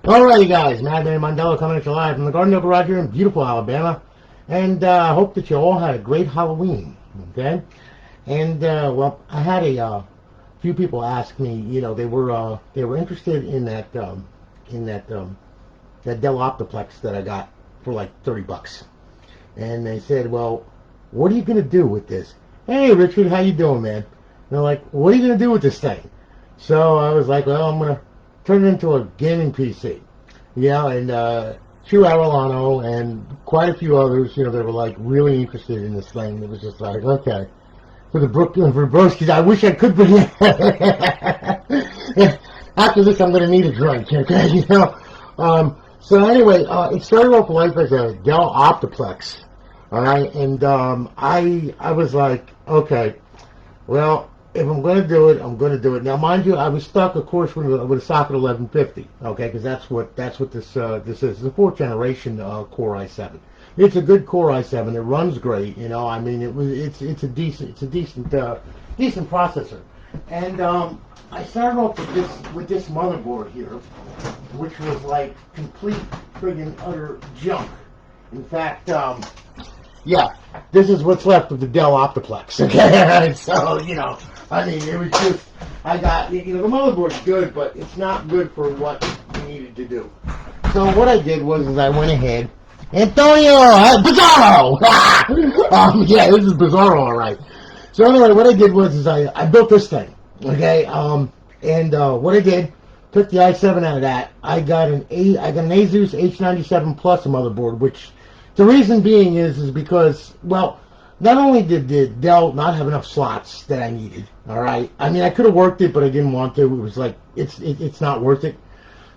Alrighty guys, Madman Mandela coming at you live from the Garden Garage here in beautiful Alabama. And I hope that you all had a great Halloween, okay? And, well, I had a few people ask me, you know, they were interested in that Dell Optiplex that I got for like 30 bucks. And they said, well, what are you going to do with this? Hey, Richard, how you doing, man? And they're like, what are you going to do with this thing? So I was like, well, I'm going to turn it into a gaming PC. Yeah, and Chu Arellano and quite a few others, you know, they were like really interested in this thing. It was just like, okay. For the Brooklyn, for Broskies, I wish I could bring it. After this, I'm going to need a drink, okay? You know? So anyway, it started off life as a Dell Optiplex. Alright, and I was like, okay, well, if I'm going to do it, I'm going to do it. Now, mind you, I was stuck, of course, with a socket 1150, okay, because that's what this is. It's a 4th generation Core i7. It's a good Core i7. It runs great, you know. I mean, it's a decent processor. And I started off with this motherboard here, which was like complete friggin' utter junk. In fact, yeah, this is what's left of the Dell Optiplex, okay? So, you know, I mean, it was just, I got, you know, the motherboard's good, but it's not good for what we needed to do. So what I did was I went ahead, Antonio, Bizarro! Yeah, this is Bizarro, all right. So anyway, what I did was I built this thing, okay? And what I did, took the i7 out of that. I got an Asus H97 Plus motherboard, which the reason being is because, well, not only did Dell not have enough slots that I needed, all right? I mean, I could have worked it, but I didn't want to. It was like, it's not worth it.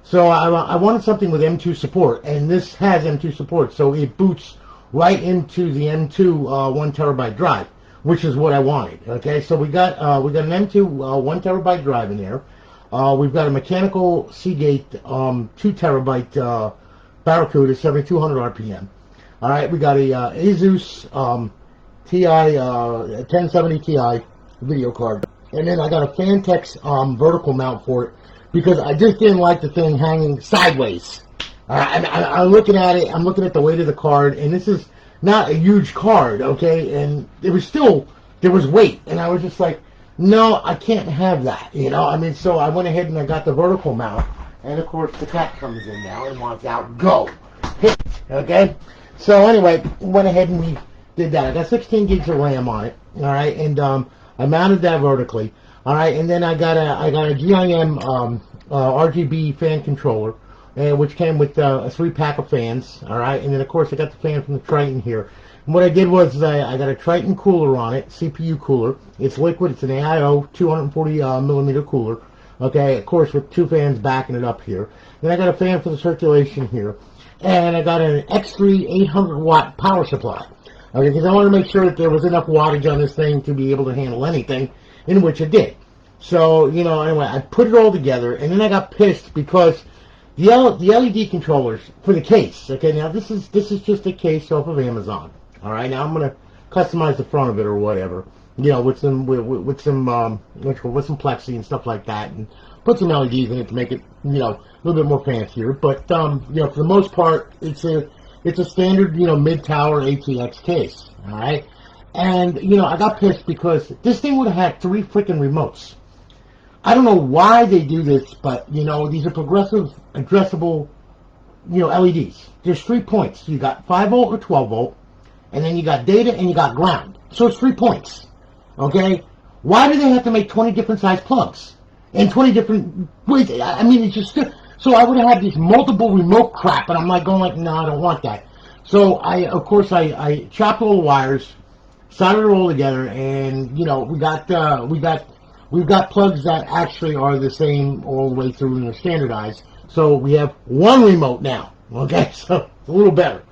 So I wanted something with M2 support, and this has M2 support, so it boots right into the M2 1 terabyte drive, which is what I wanted, okay? So we got an M2 1 terabyte drive in there. We've got a mechanical Seagate 2 terabyte barracude at 7200 RPM. All right, we got a Asus TI 1070 Ti video card, and then I got a Fantex vertical mount for it because I just didn't like the thing hanging sideways. I'm looking at it. I'm looking at the weight of the card, and this is not a huge card, okay? And it was still, there was weight, and I was just like, no, I can't have that, you know? I mean, so I went ahead and I got the vertical mount, and of course the cat comes in now and wants out. Go, hit, okay? So anyway, went ahead and we did that. I got 16 gigs of RAM on it, all right, and I mounted that vertically, all right, and then I got a GIM RGB fan controller, which came with a 3-pack of fans, all right, and then of course I got the fan from the Tritan here. And what I did was I got a Tritan cooler on it, CPU cooler. It's liquid. It's an AIO 240 millimeter cooler, okay, of course with 2 fans backing it up here. Then I got a fan for the circulation here. And I got an X3 800 watt power supply. Okay, because I wanted to make sure that there was enough wattage on this thing to be able to handle anything, in which it did. So, you know, anyway, I put it all together, and then I got pissed because the LED controllers for the case. Okay, now this is just a case off of Amazon. All right, now I'm gonna customize the front of it or whatever, you know, with some plexi and stuff like that, and put some LEDs in it to make it, you know, a little bit more fancier. But you know, for the most part, it's a standard, you know, mid-tower ATX case. All right, and you know, I got pissed because this thing would have had 3 freaking remotes. I don't know why they do this, but you know, these are progressive addressable, you know, LEDs. There's 3 points. You got 5 volt or 12 volt, and then you got data and you got ground. So it's 3 points. Okay, why do they have to make 20 different size plugs? In 20 different ways. I mean, it's just, so I would have had these multiple remote crap, and I'm like going like, no, I don't want that. So of course I chopped all the wires, soldered it all together, and you know, we've got plugs that actually are the same all the way through and they're standardized. So we have 1 remote now. Okay, so it's a little better.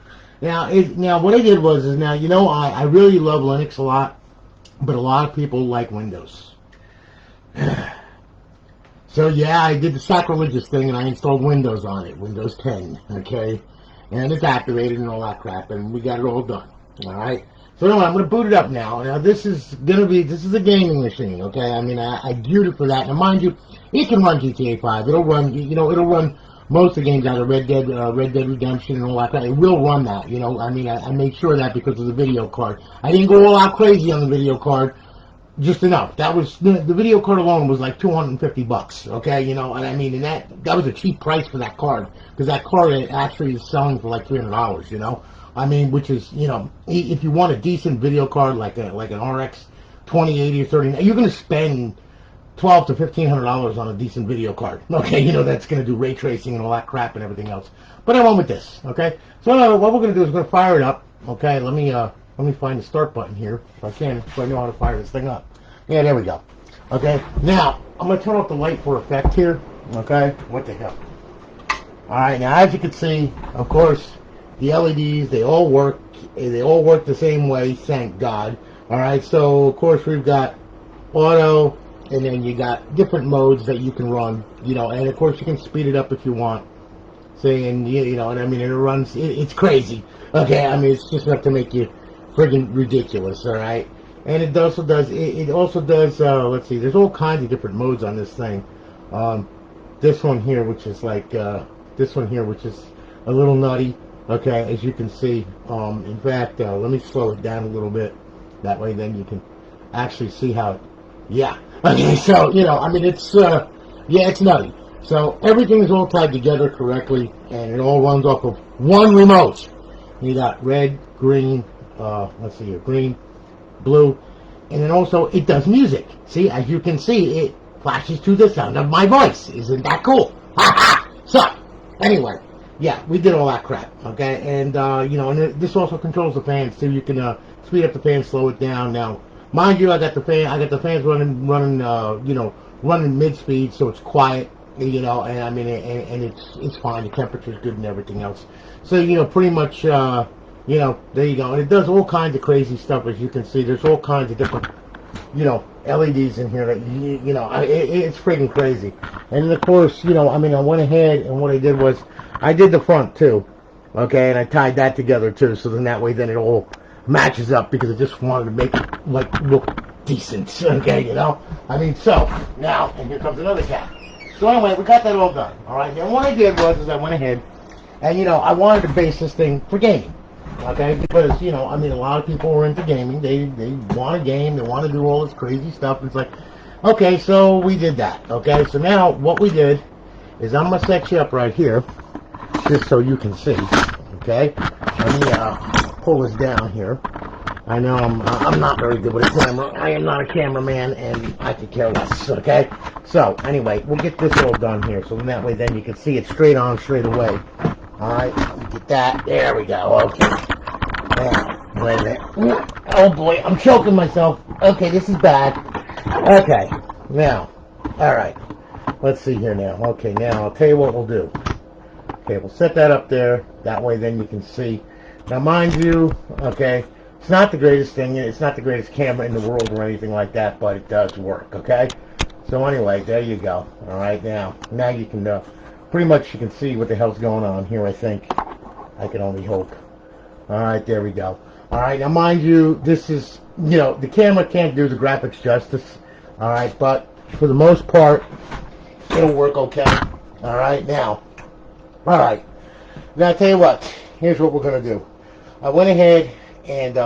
Now what I did was now, you know, I really love Linux a lot, but a lot of people like Windows. So yeah, I did the sacrilegious thing and I installed Windows on it, Windows 10, okay? And it's activated and all that crap, and we got it all done, alright? So anyway, I'm going to boot it up now. Now this is a gaming machine, okay? I mean, I geared it for that. Now mind you, it can run GTA 5. It'll run, you know, it'll run most of the games out of Red Dead Redemption and all that. It will run that, you know. I mean, I made sure of that because of the video card. I didn't go all out crazy on the video card, just enough. That was the video card alone was like $250, okay, you know. And I mean, and that was a cheap price for that card, because that card actually is selling for like $300, you know. I mean, which is, you know, if you want a decent video card like an RX 2080 or 30, you're going to spend $1,200 to $1,500 on a decent video card. Okay, you know, that's going to do ray tracing and all that crap and everything else. But I went with this. Okay, so what we're going to do is we're going to fire it up. Okay, let me find the start button here if I can, so I know how to fire this thing up. Yeah, there we go. Okay, now I'm going to turn off the light for effect here. Okay, what the hell? All right, now as you can see, of course, the LEDs, they all work the same way, thank God. All right, so of course we've got auto, and then you got different modes that you can run, you know, and of course you can speed it up if you want. See, and you know, and I mean, it runs, it's crazy. Okay, I mean, it's just enough to make you friggin' ridiculous. All right, and it also does, let's see, there's all kinds of different modes on this thing. This one here, which is like this one here, which is a little nutty. Okay, as you can see, in fact, let me slow it down a little bit. That way, then you can actually see how it, yeah. Okay, so, you know, I mean, it's, yeah, it's nutty. So, everything is all tied together correctly, and it all runs off of one remote. You got red, green, let's see here, green, blue, and then also, it does music. See, as you can see, it flashes to the sound of my voice. Isn't that cool? Ha ha! So, anyway. Yeah, we did all that crap, okay, and, you know, and this also controls the fans, too. You can, speed up the fan, slow it down. Now, mind you, I got the fans running, you know, running mid-speed, so it's quiet, you know, and I mean, and it's fine, the temperature's good and everything else. So, you know, pretty much, you know, there you go, and it does all kinds of crazy stuff, as you can see. There's all kinds of different, you know, LEDs in here that, you know, it's freaking crazy. And, of course, you know, I mean, I went ahead, and what I did was, I did the front too, okay, and I tied that together too, so then that way then it all matches up, because I just wanted to make it like look decent, okay, you know. I mean, so now, and here comes another cat. So anyway, we got that all done. All right, and what I did was I went ahead and, you know, I wanted to base this thing for gaming, okay, because, you know, I mean, a lot of people were into gaming. They want a game, they want to do all this crazy stuff. It's like, okay, so we did that, okay. So now what we did is I'm gonna set you up right here, just so you can see, okay? Let me pull this down here. I know I'm not very good with a camera. I am not a cameraman, and I could care less, okay? So, anyway, we'll get this all done here, so that way then you can see it straight on, straight away. Alright, let me get that. There we go, okay. Now, wait a minute. Oh boy, I'm choking myself. Okay, this is bad. Okay, now, alright. Let's see here now. Okay, now, I'll tell you what we'll do. Okay, we'll set that up there. That way then you can see. Now, mind you, okay, it's not the greatest thing. It's not the greatest camera in the world or anything like that, but it does work, okay? So anyway, there you go. All right, now you can, pretty much you can see what the hell's going on here, I think. I can only hope. All right, there we go. All right, now mind you, this is, you know, the camera can't do the graphics justice. All right, but for the most part, it'll work okay. All right, now. All right. Now, I'll tell you what. Here's what we're going to do. I went ahead and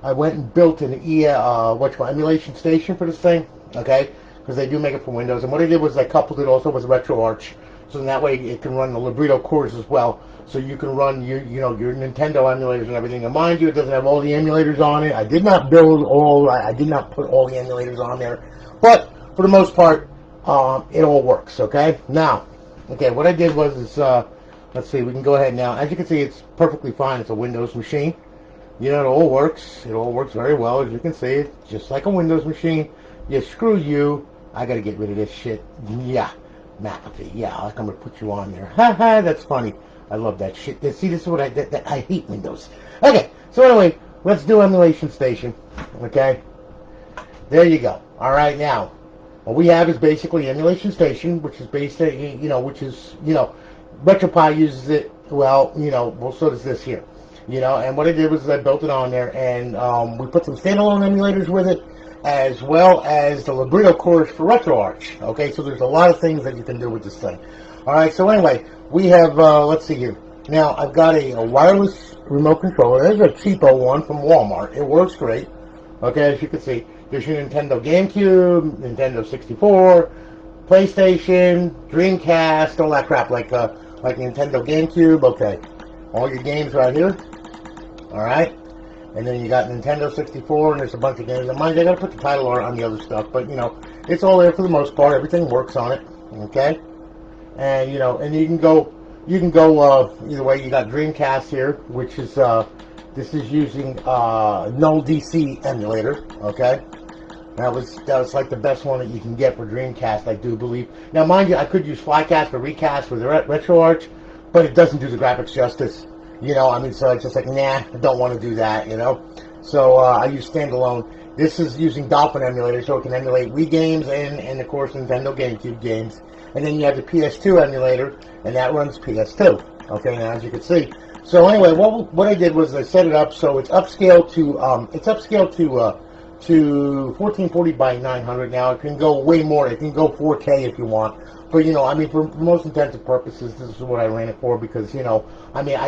I went and built an emulation station for this thing, okay? Because they do make it for Windows. And what I did was I coupled it also with retroarch, so in that way it can run the Librito cores as well. So you can run your Nintendo emulators and everything. And mind you, it doesn't have all the emulators on it. I did not build all. I did not put all the emulators on there. But for the most part, it all works. Okay. Now. Okay, what I did was, let's see, we can go ahead now. As you can see, it's perfectly fine. It's a Windows machine. You know, it all works. It all works very well. As you can see, it's just like a Windows machine. Yeah, screw you. I got to get rid of this shit. Yeah, McAfee. Yeah, I'm going to put you on there. Ha ha, that's funny. I love that shit. See, this is what I hate Windows. Okay, so anyway, let's do Emulation Station. Okay, there you go. All right, now. What we have is basically Emulation Station, which is based, RetroPie uses it, well, so does this here, and what I did was I built it on there, and we put some standalone emulators with it, as well as the Librito cores for RetroArch, okay, so there's a lot of things that you can do with this thing. All right. So anyway, we have. Let's see here. Now I've got a wireless remote controller. There's a cheapo one from Walmart. It works great. Okay, as you can see, there's your Nintendo Gamecube, Nintendo 64, PlayStation, Dreamcast, all that crap, like Nintendo Gamecube. Okay, all your games right here. All right, and then you got Nintendo 64, and there's a bunch of games. And mind you, I gotta put the title art on the other stuff, but you know, it's all there for the most part. Everything works on it. Okay, and you know, and you can go either way. You got Dreamcast here, which is this is using nulldc emulator. Okay, that was like the best one that you can get for Dreamcast, I do believe. Now, mind you, I could use Flycast or Recast with retroarch, but it doesn't do the graphics justice. You know, I mean, so it's just like, nah, I don't want to do that. You know, so I use standalone. This is using Dolphin Emulator, so it can emulate Wii games and of course Nintendo Gamecube games. And then you have the Ps2 Emulator, and that runs Ps2. Okay, now as you can see. So anyway, what I did was I set it up so it's upscaled to 1440 by 900. Now it can go way more. It can go 4K if you want. But you know, I mean, for most intents and purposes, this is what I ran it for because you know, I mean,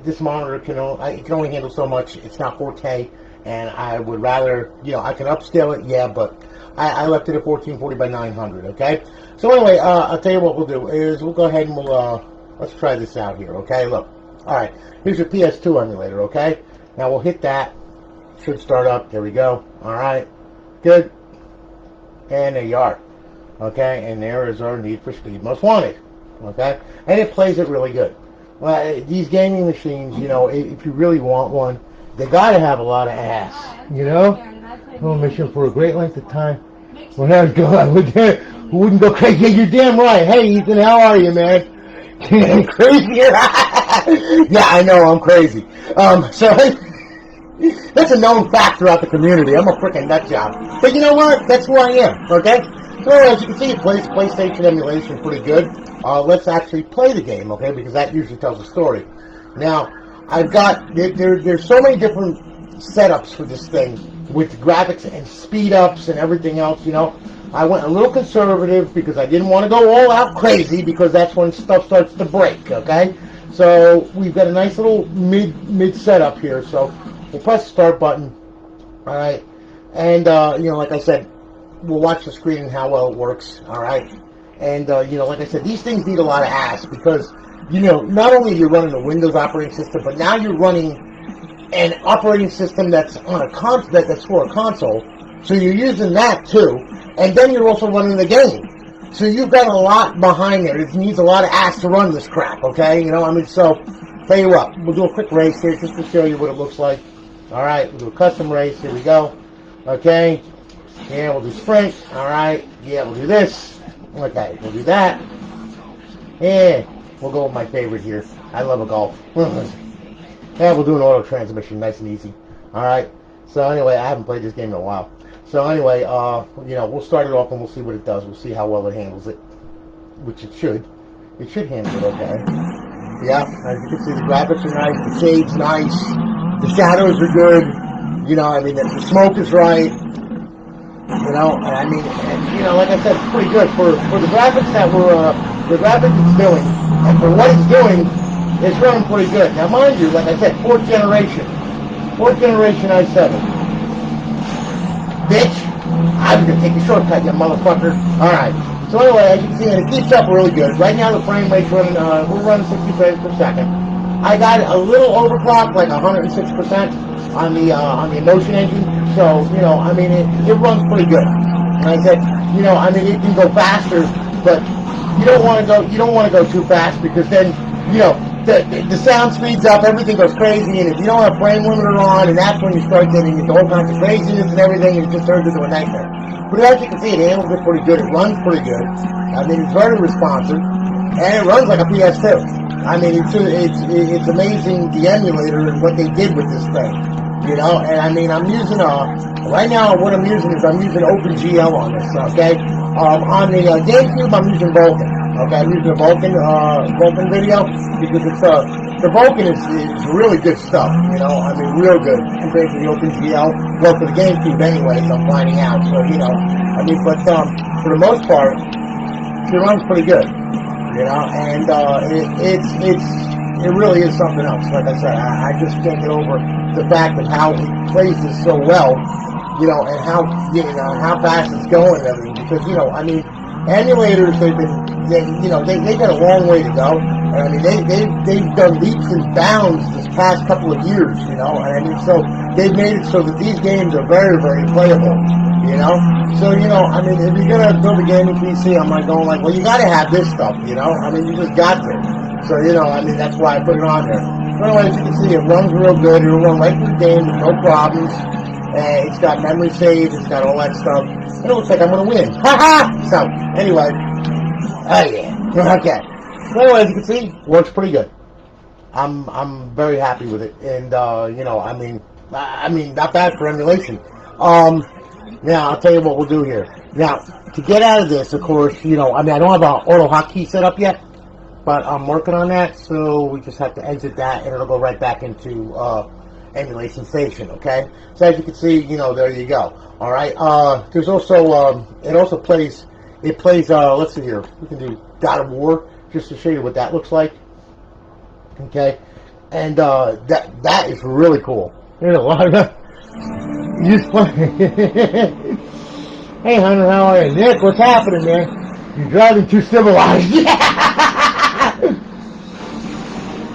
this monitor can only handle so much. It's not 4K, and I would rather, you know, I can upscale it, yeah, but I left it at 1440 by 900. Okay. So anyway, I'll tell you what we'll do is we'll go ahead and let's try this out here. Okay, look. All right, here's your Ps2 emulator. Okay, now we'll hit that. Should start up. There we go. All right, good. And there you are. Okay, and there is our Need for Speed Most Wanted. Okay, and it plays it really good. Well, these gaming machines, you know, if you really want one, they gotta have a lot of ass. You know, home mission for a great length of time. When I wouldn't go crazy. Yeah, you're damn right. Hey, Ethan, how are you, man? Crazy? Yeah, I know, I'm crazy. So that's a known fact throughout the community. I'm a freaking nut job. But you know what? That's who I am. Okay. So as you can see, it plays PlayStation emulation pretty good. Let's actually play the game, okay? Because that usually tells a story. Now, I've got there's so many different setups for this thing with graphics and speed ups and everything else. You know, I went a little conservative because I didn't want to go all out crazy because that's when stuff starts to break. Okay, so we've got a nice little mid setup here. So we'll press the start button. All right, and you know, like I said, we'll watch the screen and how well it works. All right, and you know, like I said, these things need a lot of ass because you know, not only are you running a Windows operating system, but now you're running an operating system that's on a that's for a console. So you're using that too, and then you're also running the game. So you've got a lot behind there. It needs a lot of ass to run this crap. Okay, you know, I mean, so tell you what, we'll do a quick race here just to show you what it looks like. All right, we'll do a custom race. Here we go. Okay, yeah, we'll do sprint. All right, yeah, we'll do this. Okay, we'll do that. Yeah, we'll go with my favorite here. I love a golf. Yeah, we'll do an auto transmission, nice and easy. All right. So anyway, I haven't played this game in a while. So anyway, you know, we'll start it off and we'll see what it does. We'll see how well it handles it, which it should. It should handle it okay. Yeah, as you can see, the graphics are nice, the shade's nice, the shadows are good. You know, I mean, the smoke is right. You know, and I mean, and, you know, like I said, it's pretty good for the graphics that the graphics it's doing, and for what it's doing. It's running pretty good. Now, mind you, like I said, fourth generation i7. Bitch, I'm going to take a shortcut, you motherfucker. Alright, so anyway, as you can see, it keeps up really good. Right now, the frame rate's running, we're running 60 frames per second. I got a little overclocked, like 106% on the Emotion engine. So, you know, I mean, it runs pretty good. Like I said, you know, I mean, it can go faster, but you don't want to go too fast because then, you know, the sound speeds up, everything goes crazy, and if you don't have frame limiter on, and that's when you start getting into all kinds of craziness and everything, and it just turns into a nightmare. But as you can see, it handles it pretty good. It runs pretty good. I mean, it's very responsive, and it runs like a PS2. I mean, it's amazing the emulator and what they did with this thing. You know, and I mean, I'm using right now what I'm using is I'm using OpenGL on this. Okay, on the Gamecube I'm using Vulkan. Okay, I'm using a Vulkan video because it's the Vulkan is really good stuff. You know, I mean, real good compared to the OpenGL. Well, for the Gamecube anyway, so I'm finding out. So you know, I mean, but for the most part, it runs pretty good. you know, and it really is something else. Like I said, I just can't get over the fact of how it plays this so well, you know, and how, you know, how fast it's going and everything. Because, you know, I mean, emulators, they got a long way to go. And I mean, they've done leaps and bounds this past couple of years, you know. And I mean, so they've made it so that these games are very, very playable, you know. So, you know, I mean, if you're gonna build a gaming PC, I'm like going like, well, you gotta have this stuff, you know. I mean, you just got to. So, you know, I mean, that's why I put it on there. But anyway, as you can see, it runs real good. It'll run right through the game with no problems. It's got memory saves. It's got all that stuff. It looks like I'm going to win. Ha-ha! So, anyway. Oh, yeah. Okay. So, anyway, as you can see, works pretty good. I'm very happy with it. And, you know, I mean, not bad for emulation. Now, I'll tell you what we'll do here. Now, to get out of this, of course, you know, I mean, I don't have an auto hotkey set up yet. But I'm working on that, so we just have to exit that, and it'll go right back into Emulation Station, okay? So as you can see, you know, there you go. All right. There's also it also plays. It plays. Let's see here. We can do God of War just to show you what that looks like. Okay, and that is really cool. There's a lot of you just play. Hey, Hunter, how are you? Nick, what's happening, man? You're driving too civilized.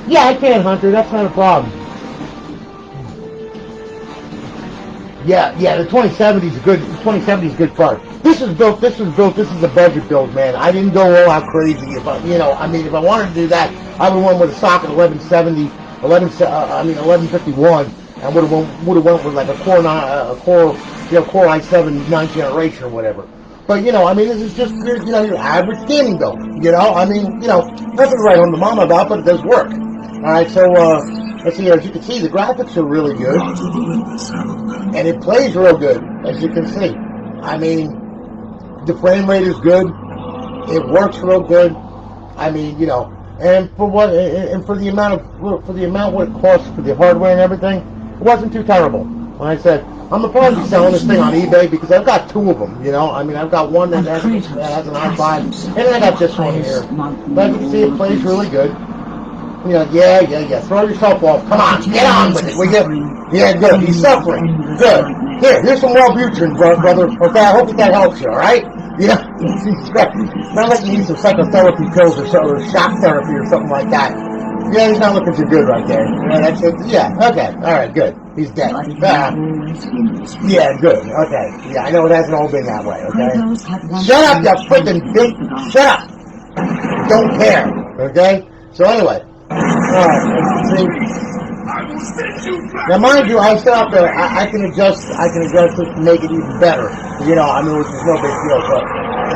Yeah, I can, Hunter. That's not a problem. Yeah, the 2070 is good. The 2070 is good fun. This is built. This is a budget build, man. I didn't go all out crazy. If I, you know, I mean, if I wanted to do that, I would have went with a socket 1151, and would have went with like a Core i7 9th generation or whatever. But, you know, I mean, this is just, you know, your average gaming build. You know, I mean, you know, nothing to write home to mom about, but it does work. Alright, so, let's see, as you can see, the graphics are really good. And it plays real good, as you can see. I mean, the frame rate is good. It works real good. I mean, you know, and for the amount what it costs for the hardware and everything, it wasn't too terrible. Like I said, I'm gonna probably be selling this thing on eBay because I've got two of them, you know. I mean, I've got one that has an i5, and then I got this one here. But you can see it plays really good. You know, yeah. Throw yourself off. Come on, get on with it, will you? Yeah, good. He's suffering. Good. Here's some Wellbutrin, brother. Okay, I hope that helps you, all right? Yeah. Not like you need some psychotherapy pills or shock therapy or something like that. Yeah, he's not looking too good right there. Yeah, that's it. Yeah, okay. All right, good. He's dead. Yeah, good. Okay. Yeah, I know it hasn't all been that way, okay? Shut up, you freaking bitch. Shut up. Don't care, okay? So anyway. Alright, see. Now, mind you, I still have to, I can adjust this to make it even better. You know, I mean, which is no big deal, but,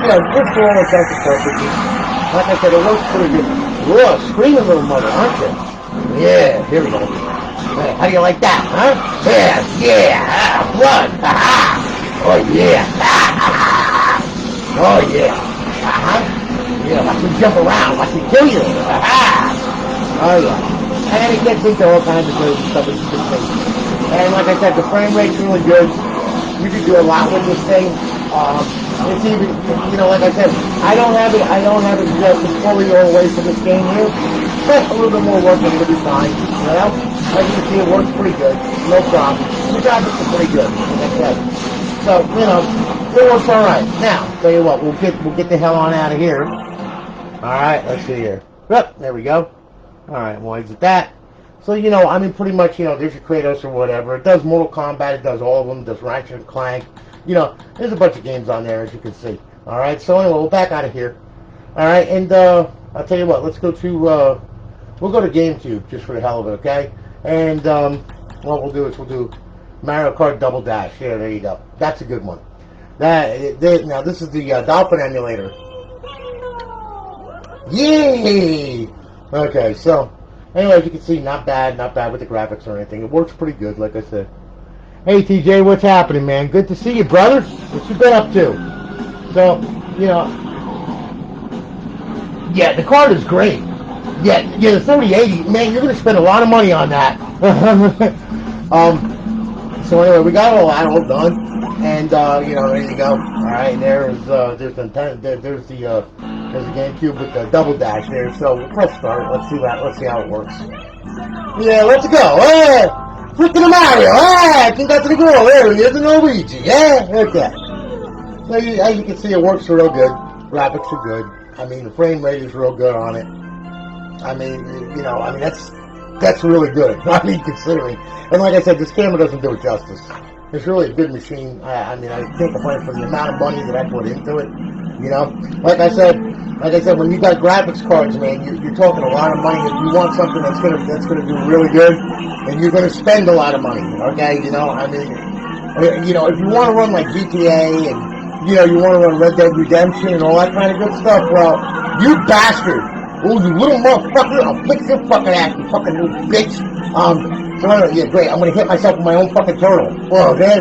you know, good for all intents and purposes. Like I said, it looks pretty good. Whoa, screaming little mother, aren't you? Yeah, here we go. Hey, how do you like that, huh? Yeah, blood, oh yeah, oh yeah, yeah, watch me jump around, watch me kill you, oh yeah, and it gets into all kinds of crazy stuff that you can see. And like I said, the frame rate's really good. You can do a lot with this thing. It's even, you know, like I said, I don't have it just fully all the way for this game here. But a little bit more work and it'll be fine. You know, as you can see, it works pretty good, no problem. The graphics are pretty good, like I said. So, you know, it works all right. Now, tell you what, we'll get the hell on out of here. All right, let's see here. Yep, there we go. All right, we'll exit that. So, you know, I mean, pretty much, you know, there's your Kratos or whatever. It does Mortal Kombat. It does all of them. It does Ratchet and Clank. You know, there's a bunch of games on there, as you can see. All right, so anyway, we'll back out of here. All right, and I'll tell you what, let's go to, we'll go to Gamecube, just for the hell of it, okay? And what we'll do is we'll do Mario Kart Double Dash. Yeah, there you go. That's a good one. Now, this is the Dolphin Emulator. Yay! Okay, so, anyway, as you can see, not bad with the graphics or anything. It works pretty good, like I said. Hey, TJ, what's happening, man? Good to see you, brother. What you been up to? So, you know, yeah, the card is great. Yeah, the 3080, man, you're going to spend a lot of money on that. So anyway, we got all that all done, and you know, there you go. All right, there's the There's a GameCube with the double dash there. So we'll press start. Let's see that. Let's see how it works. Yeah, let's go. Hey, freaking Mario. Hey, I think that's the girl. There he is, the Luigi. Yeah, okay. So as you can see, it works real good. Graphics are good. I mean, the frame rate is real good on it. I mean, you know, I mean that's really good. I mean, considering. And like I said, this camera doesn't do it justice. It's really a good machine. I mean, I can't complain for the amount of money that I put into it. You know, like I said, when you got graphics cards, man, you're talking a lot of money. If you want something that's gonna do really good, and you're gonna spend a lot of money. Okay, you know, I mean, you know, if you want to run like GTA and you know you want to run Red Dead Redemption and all that kind of good stuff, well, you bastard. Oh, you little motherfucker! I'll fix your fucking ass, you fucking little bitch. So anyway, yeah, great. I'm gonna hit myself with my own fucking turtle. Oh, okay.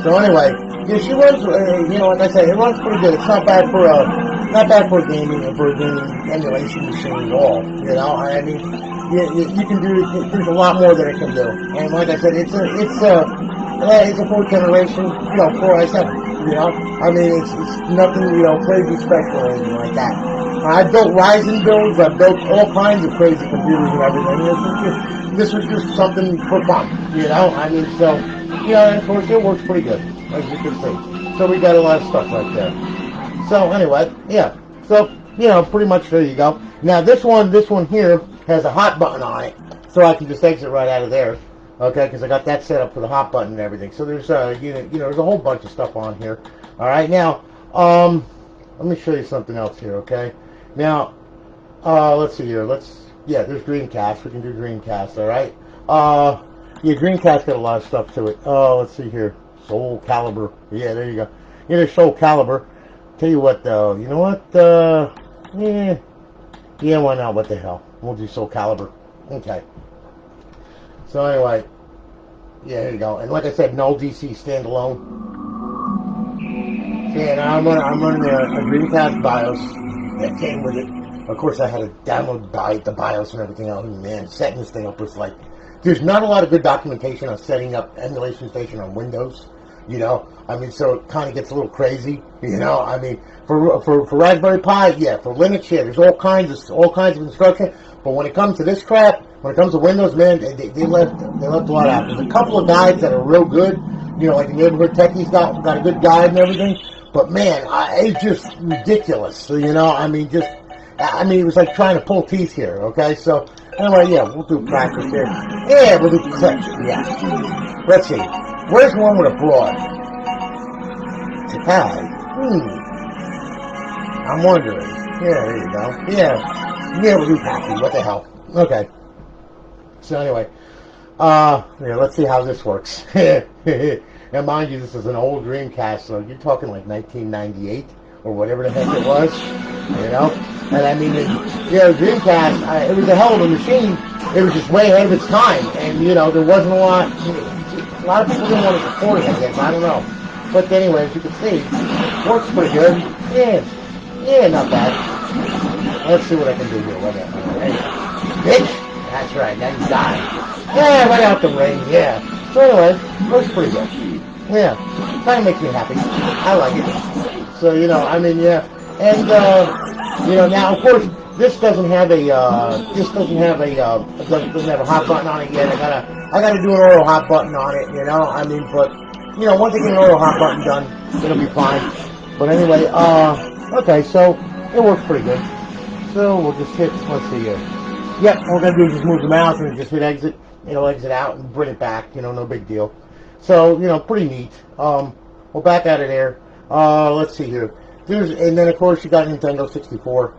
So anyway, yeah, she runs. You know, like I said, it runs pretty good. It's not bad for a gaming emulation machine at all. You know, I mean, you can do. There's a lot more that it can do. And like I said, it's a fourth generation. You know, 4i7. You know, I mean, it's nothing. You know, crazy special or anything like that. I've built Ryzen builds. I've built all kinds of crazy computers and everything. This was just something for fun, you know? I mean, so, you know, and of course it works pretty good, as you can see. So we got a lot of stuff right there. So anyway, yeah. So, you know, pretty much there you go. Now this one here has a hot button on it, so I can just exit right out of there. Okay, because I got that set up for the hot button and everything. So there's, you know, there's a whole bunch of stuff on here. All right, now, let me show you something else here, okay? Now, let's see here. Yeah, there's Dreamcast. We can do Dreamcast, all right? Yeah, Dreamcast got a lot of stuff to it. Let's see here. Soul Calibur. Yeah, there you go. Yeah, there's Soul Calibur. Tell you what, though. You know what? Yeah, why not? What the hell? We'll do Soul Calibur. Okay. So anyway, yeah, there you go. And like I said, nulldc standalone. Yeah, now I'm running a Dreamcast BIOS that came with it. Of course, I had to download the BIOS and everything else. Man, setting this thing up was like, there's not a lot of good documentation on setting up Emulation Station on Windows. You know, I mean, so it kind of gets a little crazy. You know, I mean, for Raspberry Pi, yeah, for Linux, yeah, there's all kinds of instruction. But when it comes to this crap, when it comes to Windows, man, they left a lot out. There's a couple of guides that are real good. You know, like the Neighborhood Techie's got a good guide and everything. But man, it's just ridiculous. So, you know, I mean, it was like trying to pull teeth here. Okay, so anyway, yeah, we'll do practice here. Yeah, we'll do protection. Yeah. Let's see. Where's one with a broad? Sakai. I'm wondering. Yeah, there you go. Yeah, we'll do happy. What the hell? Okay. So anyway, yeah, let's see how this works. Now, mind you, this is an old Dreamcast, so you're talking like 1998 or whatever the heck it was, you know? And I mean, Dreamcast, it was a hell of a machine. It was just way ahead of its time, and, you know, there wasn't a lot of people didn't want to support it, I guess, I don't know. But anyway, as you can see, it works pretty good. Yeah, not bad. Let's see what I can do here. Whatever. Bitch! That's right, now you die. Yeah, right out the ring, yeah. So anyway, works pretty good. Yeah, kind of makes me happy. I like it. So, you know, I mean, yeah. And, you know, now, of course, this doesn't have a hot button on it yet. I gotta do an auto hot button on it, you know? I mean, but, you know, once I get an auto hot button done, it'll be fine. But anyway, okay, so it works pretty good. So we'll just hit, let's see here. Yep, all we're gonna do is just move the mouse and just hit exit. It'll exit out and bring it back, you know, no big deal. So, you know, pretty neat. We'll back out of there. Let's see here. And then, of course, you got Nintendo 64.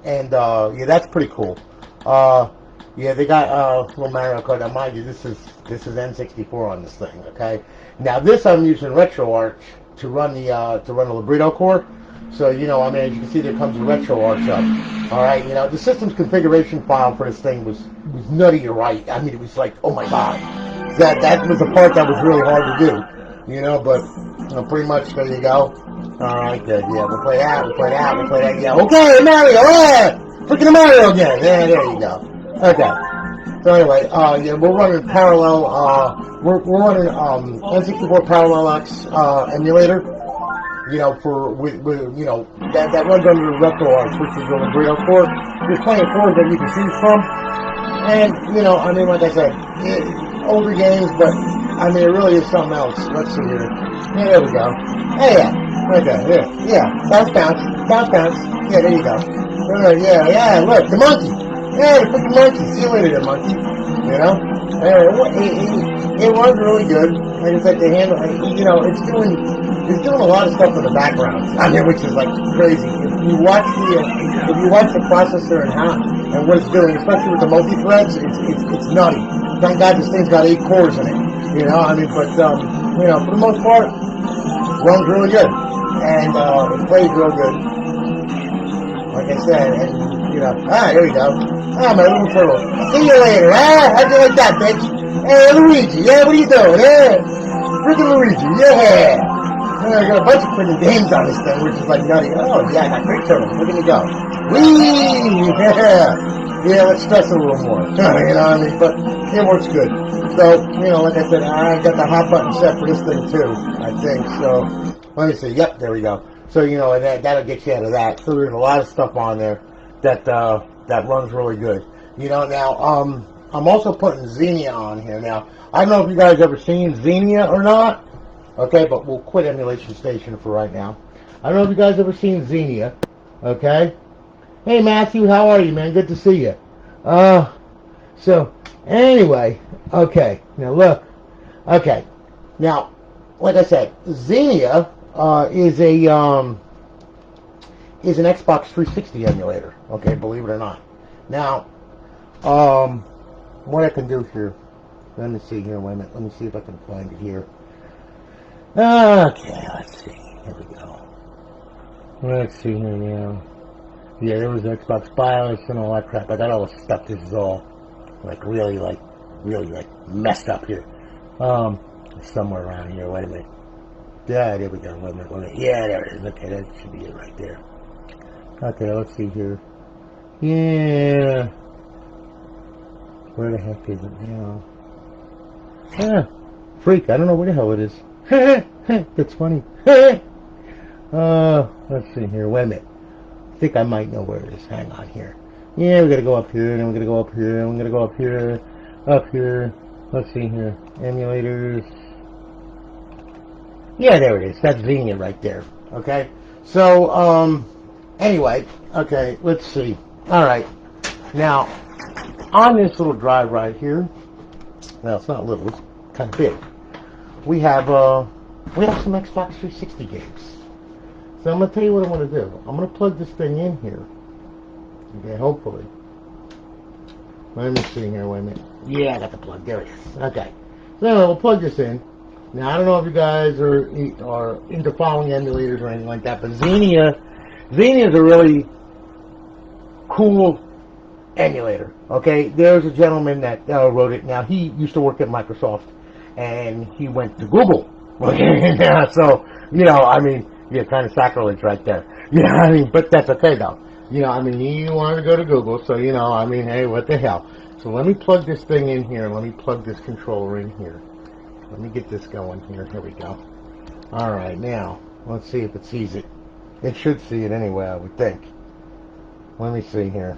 And, yeah, that's pretty cool. Yeah, they got, little Mario Kart. Now, mind you, this is N64 on this thing, okay? Now, this I'm using RetroArch to run the Librito core. So, you know, I mean, as you can see, there comes a RetroArch up. Alright, you know, the system's configuration file for this thing was nutty to write. I mean, it was like, oh my god. That was the part that was really hard to do. You know, but, you know, pretty much, there you go. Alright, good, yeah, we'll play that, yeah. Okay, Mario, yeah! Freaking Mario again! Yeah, there you go. Okay. So anyway, yeah, we're running parallel, we're running, N64 Parallel X, emulator. you know, with you know, that runs under the retroarch, which is really great. Of course, there's plenty of cores that you can choose from, and you know, I mean, like I said, older games, but I mean, it really is something else. Let's see here. Yeah, there we go. Hey, yeah, okay, yeah, bounce, yeah, there you go. Yeah, look, the monkey. Yeah, the freaking monkey. See you later, the monkey. You know, it was really good. Like I said, the handle, you know, it's doing a lot of stuff in the background. I mean, which is like crazy. If you watch the processor and what it's doing, especially with the multi-threads, it's nutty. Thank God this thing's got 8 cores in it. You know, I mean, but you know, for the most part, runs really good and it plays real good. Like I said, and you know, here we go. My little turtle. See you later, how'd you like that, bitch? Hey, Luigi, yeah, what are you doing? Yeah, freaking Luigi, yeah. I got a bunch of freaking games on this thing, which is like nutty. Oh, yeah, I got great turtles. Look at me go. Whee! Yeah, let's stress a little more. You know what I mean? But it works good. So, you know, like I said, I got the hot button set for this thing too, I think. So, let me see. Yep, there we go. So, you know, that'll get you out of that. So there's a lot of stuff on there that runs really good. You know, now, I'm also putting Xenia on here. Now, I don't know if you guys ever seen Xenia or not. Okay, but we'll quit Emulation Station for right now. I don't know if you guys ever seen Xenia. Okay? Hey, Matthew, how are you, man? Good to see you. So, anyway, okay. Now, look. Okay. Now, like I said, Xenia is an Xbox 360 emulator. Okay, believe it or not. Now, what I can do here, let me see here, wait a minute, let me see if I can find it here. Okay, let's see, here we go. Let's see here now. Yeah, there was Xbox BIOS and all that crap. I got all the stuff. This is all, really messed up here. Somewhere around here, wait a minute. Yeah, there we go, wait a minute. Yeah, there it is. Okay, that should be it right there. Okay, let's see here. Yeah. Where the heck is it now? Freak, I don't know where the hell it is. That's funny. Let's see here, wait a minute. I think I might know where it is. Hang on here. Yeah, we gotta go up here, and then we gotta go up here, and we gotta go up here. Let's see here. Emulators. Yeah, there it is. That's Xenia right there. Okay? So, anyway, okay, let's see. Alright. Now, on this little drive right here, well, it's not little, it's kind of big. We have some Xbox 360 games. So I'm going to tell you what I'm going to do. I'm going to plug this thing in here. Okay, hopefully. Let me see here, wait a minute. Yeah, I got the plug. There it is. Okay. So anyway, we'll plug this in. Now, I don't know if you guys are into following emulators or anything like that, but Xenia is a really cool emulator. Okay, there's a gentleman that wrote it. Now, he used to work at Microsoft, and he went to Google. Okay, yeah, so, you know, I mean, yeah, kind of sacrilege right there. You know what I mean? But that's okay, though. You know, I mean, he wanted to go to Google, so, you know, I mean, hey, what the hell. So let me plug this thing in here. Let me plug this controller in here. Let me get this going here. Here we go. All right, now, let's see if it sees it. It should see it anyway, I would think. Let me see here.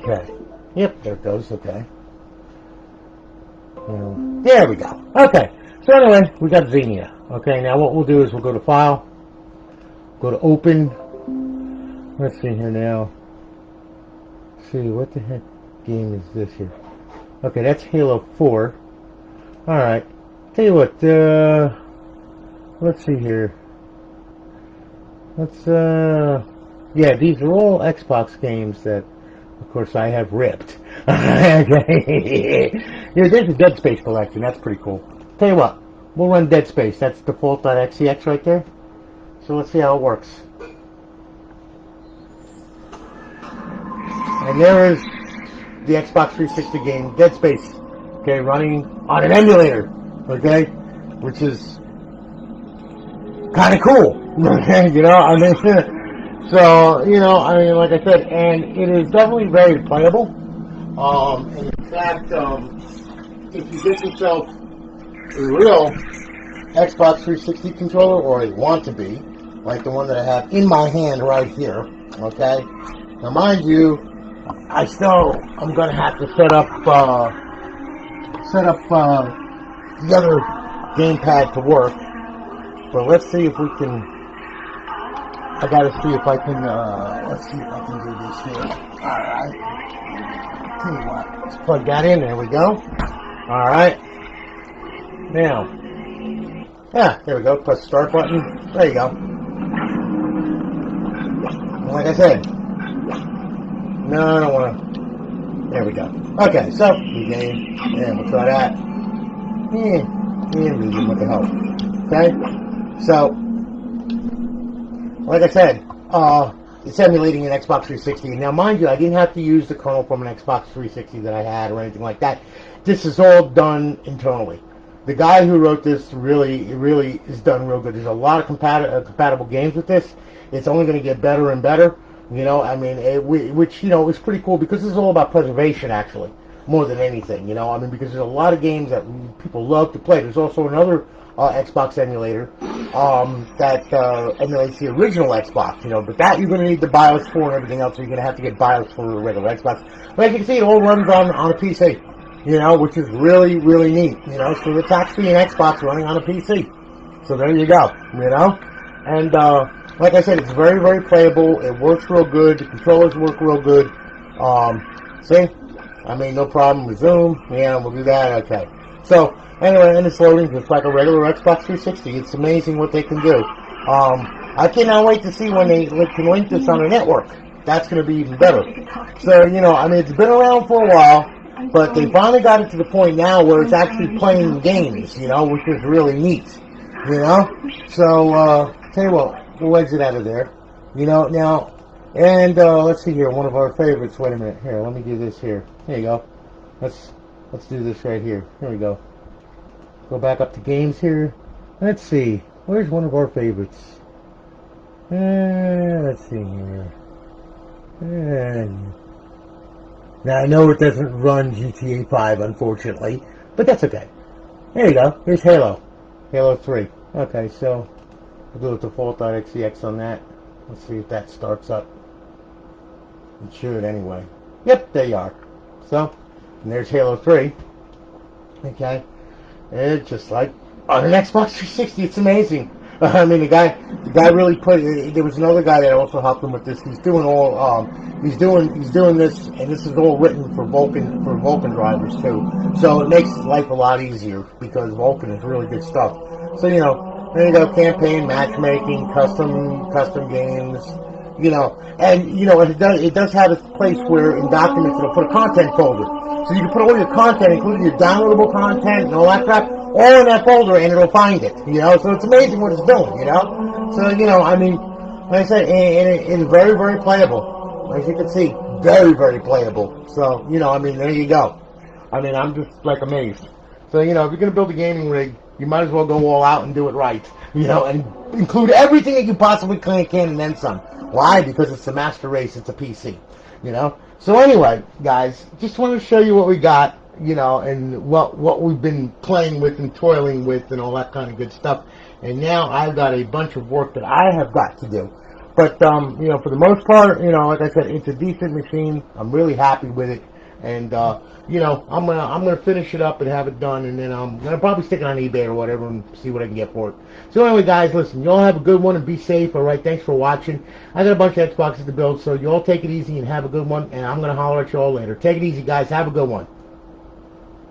Okay. Yep, there it goes. Okay. There we go. Okay. So anyway, we got Xenia. Okay, now what we'll do is we'll go to File, go to Open. Let's see here now. Let's see, what the heck game is this here? Okay, that's Halo 4. Alright. Tell you what, let's see here. Let's, yeah, these are all Xbox games that, of course, I have ripped. Okay. Yeah, there's a Dead Space collection. That's pretty cool. Tell you what, we'll run Dead Space. That's default.xex right there. So let's see how it works. And there is the Xbox 360 game Dead Space. Okay, running on an emulator. Okay, which is kind of cool. Okay, you know, I mean, so, you know, I mean, like I said, and it is definitely very playable. And in fact, if you get yourself a real Xbox 360 controller, or a want to be, like the one that I have in my hand right here. Okay. Now, mind you, I'm going to have to set up the other gamepad to work. But let's see if we can. I gotta see if I can. Let's see if I can do this here. All right. Tell you what. Let's plug that in. There we go. All right. Now. Yeah. There we go. Press the start button. There you go. And like I said. No, I don't want to. There we go. Okay. So new game. And we'll try that. Medium. What the hell? Okay. So, like I said, it's emulating an Xbox 360. Now, mind you, I didn't have to use the kernel from an Xbox 360 that I had or anything like that. This is all done internally. The guy who wrote this really is done real good. There's a lot of compatible games with this. It's only going to get better and better. You know, I mean, which, you know, is pretty cool because this is all about preservation, actually, more than anything. You know, I mean, because there's a lot of games that people love to play. There's also another Xbox emulator that emulates the original Xbox, you know, but that you're going to need the BIOS for and everything else, so you're going to have to get BIOS for the regular Xbox. But as you can see, it all runs on a PC, you know, which is really neat, you know, so it's actually an Xbox running on a PC. So there you go, you know, and like I said, it's very playable. It works real good. The controllers work real good. See, I mean, no problem. Resume, yeah, we'll do that, okay. So, anyway, and it's loading just like a regular Xbox 360. It's amazing what they can do. I cannot wait to see when they can link this on a network. That's going to be even better. So, you know, I mean, it's been around for a while, but they finally got it to the point now where it's actually playing games, you know, which is really neat, you know. So, tell you what, we'll exit out of there, you know, now, and let's see here, one of our favorites. Wait a minute, here, let me do this here. There you go. Let's do this right here. Here we go. Go back up to games here. Let's see. Where's one of our favorites? Let's see here. Now, I know it doesn't run GTA 5, unfortunately, but that's okay. There you go. Here's Halo. Halo 3. Okay, so I'll do a default.xex on that. Let's see if that starts up. It should anyway. Yep, there you are. So, and there's Halo 3. Okay. It's just like on an Xbox 360. It's amazing. I mean, the guy really put. There was another guy that also helped him with this. He's doing all. He's doing this, and this is all written for Vulkan drivers too. So it makes life a lot easier because Vulkan is really good stuff. So you know, there you go. Campaign, matchmaking, custom games. You know, and you know, it does have a place where in documents it'll put a content folder. So you can put all your content, including your downloadable content and all that crap, all in that folder, and it'll find it, you know. So it's amazing what it's doing, you know. So, you know, I mean, like I said, it's very playable. As you can see, very playable. So, you know, I mean, there you go. I mean, I'm just, like, amazed. So, you know, if you're going to build a gaming rig, you might as well go all out and do it right, you know, and include everything that you possibly can and then some. Why? Because it's a master race. It's a PC, you know. So anyway, guys, just wanted to show you what we got, you know, and what we've been playing with and toiling with and all that kind of good stuff. And now I've got a bunch of work that I have got to do. But, you know, for the most part, you know, like I said, it's a decent machine. I'm really happy with it. And, you know, I'm gonna finish it up and have it done, and then I'm gonna probably stick it on eBay or whatever and see what I can get for it. So anyway, guys, listen, you all have a good one and be safe. All right, thanks for watching. I got a bunch of Xboxes to build, so you all take it easy and have a good one. And I'm gonna holler at you all later. Take it easy, guys. Have a good one.